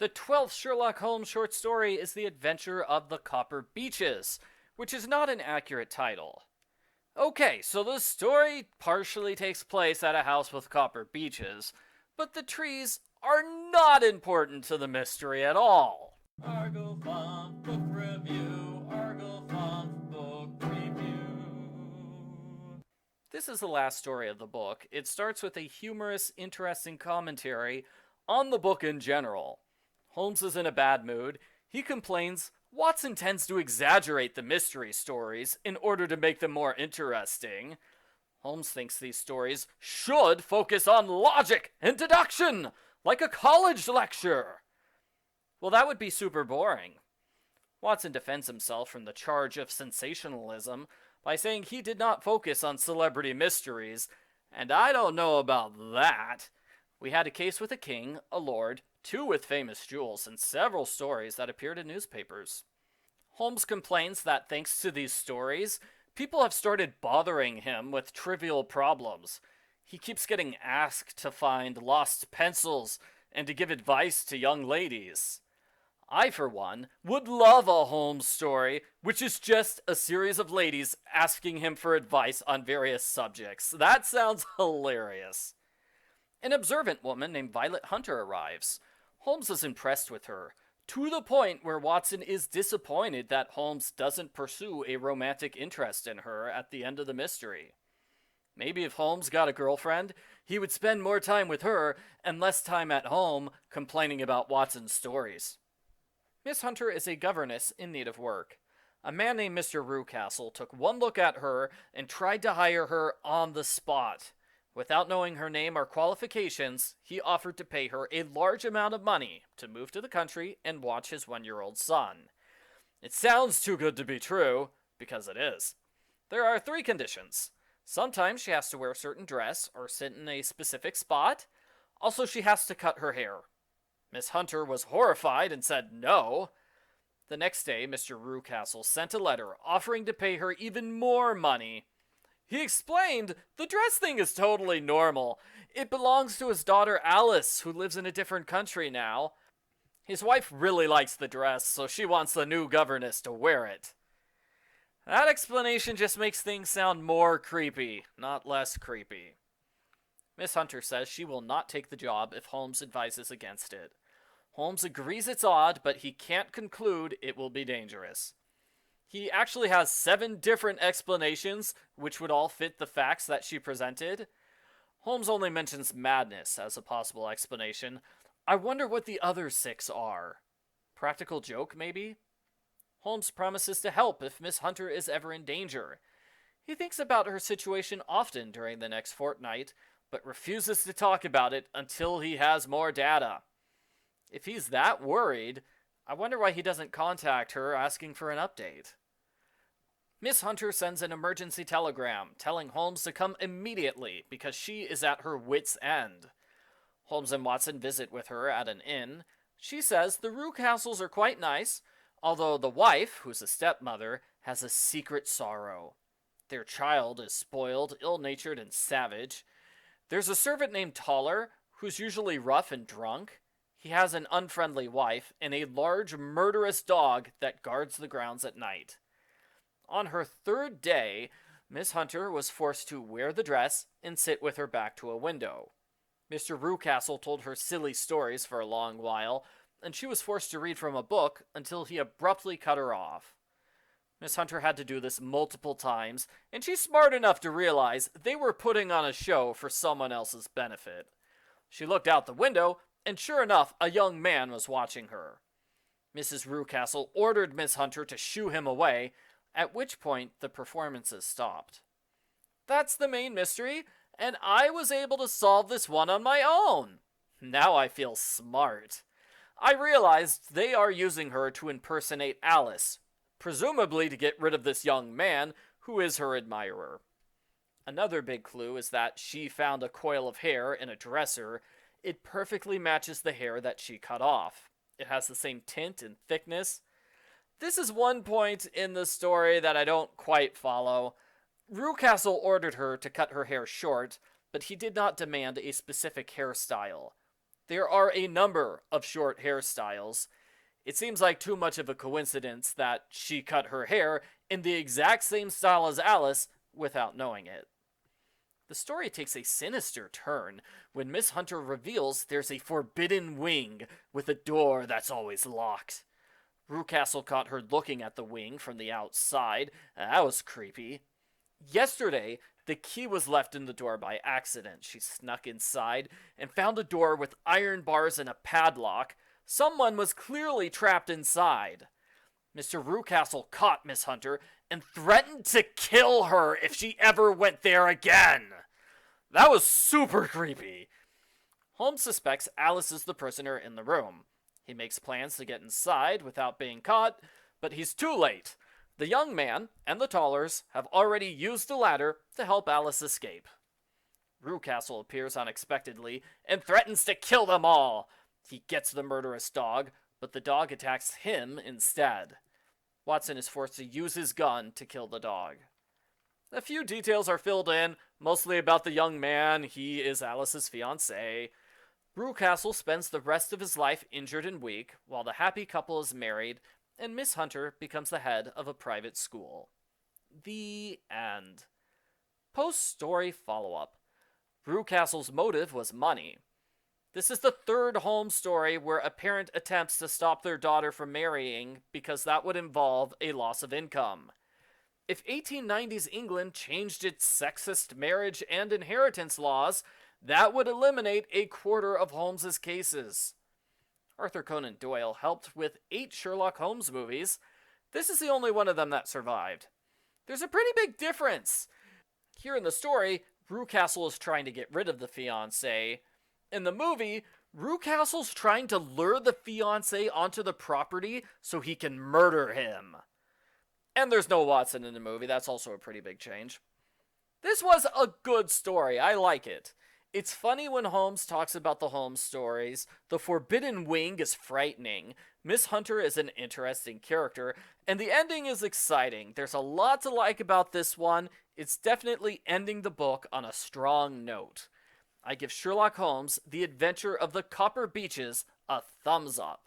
The 12th Sherlock Holmes short story is The Adventure of the Copper Beeches, which is not an accurate title. Okay, so the story partially takes place at a house with copper beeches, but the trees are not important to the mystery at all. Argo Funk Book Review. Argo Funk Book Review. This is the last story of the book. It starts with a humorous, interesting commentary on the book in general. Holmes is in a bad mood. He complains Watson tends to exaggerate the mystery stories in order to make them more interesting. Holmes thinks these stories should focus on logic and deduction, like a college lecture. Well, that would be super boring. Watson defends himself from the charge of sensationalism by saying he did not focus on celebrity mysteries, and I don't know about that. We had a case with a king, a lord, 2 with famous jewels, and several stories that appeared in newspapers. Holmes complains that thanks to these stories, people have started bothering him with trivial problems. He keeps getting asked to find lost pencils and to give advice to young ladies. I, for one, would love a Holmes story, which is just a series of ladies asking him for advice on various subjects. That sounds hilarious. An observant woman named Violet Hunter arrives. Holmes is impressed with her, to the point where Watson is disappointed that Holmes doesn't pursue a romantic interest in her at the end of the mystery. Maybe if Holmes got a girlfriend, he would spend more time with her and less time at home complaining about Watson's stories. Miss Hunter is a governess in need of work. A man named Mr. Rucastle took one look at her and tried to hire her on the spot. Without knowing her name or qualifications, he offered to pay her a large amount of money to move to the country and watch his 1-year-old son. It sounds too good to be true, because it is. There are 3 conditions. Sometimes she has to wear a certain dress or sit in a specific spot. Also, she has to cut her hair. Miss Hunter was horrified and said no. The next day, Mr. Rucastle sent a letter offering to pay her even more money. He explained the dress thing is totally normal. It belongs to his daughter Alice, who lives in a different country now. His wife really likes the dress, so she wants the new governess to wear it. That explanation just makes things sound more creepy, not less creepy. Miss Hunter says she will not take the job if Holmes advises against it. Holmes agrees it's odd, but he can't conclude it will be dangerous. He actually has 7 different explanations, which would all fit the facts that she presented. Holmes only mentions madness as a possible explanation. I wonder what the other 6 are. Practical joke, maybe? Holmes promises to help if Miss Hunter is ever in danger. He thinks about her situation often during the next fortnight, but refuses to talk about it until he has more data. If he's that worried, I wonder why he doesn't contact her asking for an update. Miss Hunter sends an emergency telegram telling Holmes to come immediately because she is at her wit's end. Holmes and Watson visit with her at an inn. She says the Rucastles are quite nice, although the wife, who's a stepmother, has a secret sorrow. Their child is spoiled, ill-natured, and savage. There's a servant named Toller, who's usually rough and drunk. He has an unfriendly wife and a large murderous dog that guards the grounds at night. On her 3rd day, Miss Hunter was forced to wear the dress and sit with her back to a window. Mr. Rucastle told her silly stories for a long while, and she was forced to read from a book until he abruptly cut her off. Miss Hunter had to do this multiple times, and she's smart enough to realize they were putting on a show for someone else's benefit. She looked out the window, and sure enough, a young man was watching her. Mrs. Rucastle ordered Miss Hunter to shoo him away, at which point the performances stopped. That's the main mystery, and I was able to solve this one on my own. Now I feel smart. I realized they are using her to impersonate Alice, presumably to get rid of this young man who is her admirer. Another big clue is that she found a coil of hair in a dresser. It perfectly matches the hair that she cut off. It has the same tint and thickness. This is one point in the story that I don't quite follow. Rucastle ordered her to cut her hair short, but he did not demand a specific hairstyle. There are a number of short hairstyles. It seems like too much of a coincidence that she cut her hair in the exact same style as Alice without knowing it. The story takes a sinister turn when Miss Hunter reveals there's a forbidden wing with a door that's always locked. Rucastle caught her looking at the wing from the outside. That was creepy. Yesterday, the key was left in the door by accident. She snuck inside and found a door with iron bars and a padlock. Someone was clearly trapped inside. Mr. Rucastle caught Miss Hunter and threatened to kill her if she ever went there again. That was super creepy. Holmes suspects Alice is the prisoner in the room. He makes plans to get inside without being caught, but he's too late. The young man and the Tollers have already used the ladder to help Alice escape. Rucastle appears unexpectedly and threatens to kill them all. He gets the murderous dog, but the dog attacks him instead. Watson is forced to use his gun to kill the dog. A few details are filled in, mostly about the young man. He is Alice's fiancé. Rucastle spends the rest of his life injured and weak, while the happy couple is married, and Miss Hunter becomes the head of a private school. The end. Post-story follow-up. Rucastle's motive was money. This is the third Holmes story where a parent attempts to stop their daughter from marrying because that would involve a loss of income. If 1890s England changed its sexist marriage and inheritance laws, that would eliminate a quarter of Holmes's cases. Arthur Conan Doyle helped with 8 Sherlock Holmes movies. This is the only one of them that survived. There's a pretty big difference. Here in the story, Rucastle is trying to get rid of the fiancé. In the movie, Rucastle's trying to lure the fiancé onto the property so he can murder him. And there's no Watson in the movie. That's also a pretty big change. This was a good story. I like it. It's funny when Holmes talks about the Holmes stories. The Forbidden Wing is frightening. Miss Hunter is an interesting character. And the ending is exciting. There's a lot to like about this one. It's definitely ending the book on a strong note. I give Sherlock Holmes, The Adventure of the Copper Beeches, a thumbs up.